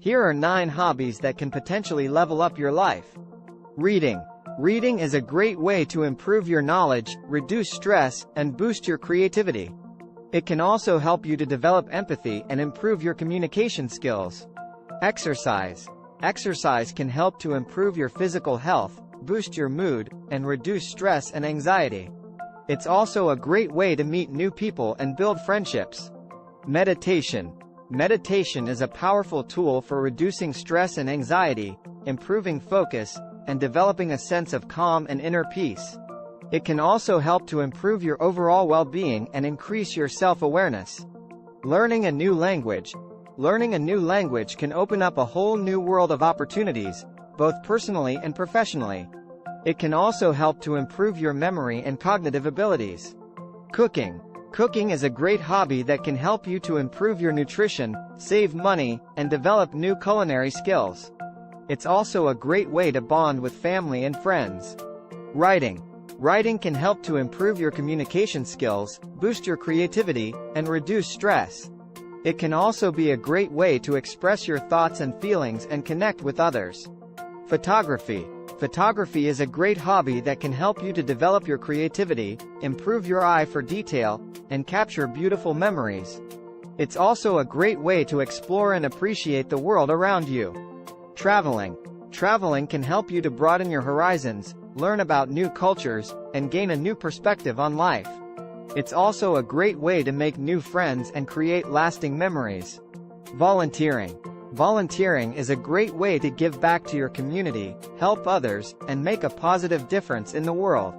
Here are 9 hobbies that can potentially level up your life. Reading. Reading is a great way to improve your knowledge, reduce stress, and boost your creativity. It can also help you to develop empathy and improve your communication skills. Exercise. Exercise can help to improve your physical health, boost your mood, and reduce stress and anxiety. It's also a great way to meet new people and build friendships. Meditation. Meditation is a powerful tool for reducing stress and anxiety, improving focus, and developing a sense of calm and inner peace. It can also help to improve your overall well-being and increase your self-awareness. Learning a new language. Learning a new language can open up a whole new world of opportunities, both personally and professionally. It can also help to improve your memory and cognitive abilities. Cooking. Cooking is a great hobby that can help you to improve your nutrition, save money, and develop new culinary skills. It's also a great way to bond with family and friends. Writing. Writing can help to improve your communication skills, boost your creativity, and reduce stress. It can also be a great way to express your thoughts and feelings and connect with others. Photography. Photography is a great hobby that can help you to develop your creativity, improve your eye for detail, and capture beautiful memories. It's also a great way to explore and appreciate the world around you. Traveling. Traveling can help you to broaden your horizons, learn about new cultures, and gain a new perspective on life. It's also a great way to make new friends and create lasting memories. Volunteering. Volunteering is a great way to give back to your community, help others, and make a positive difference in the world.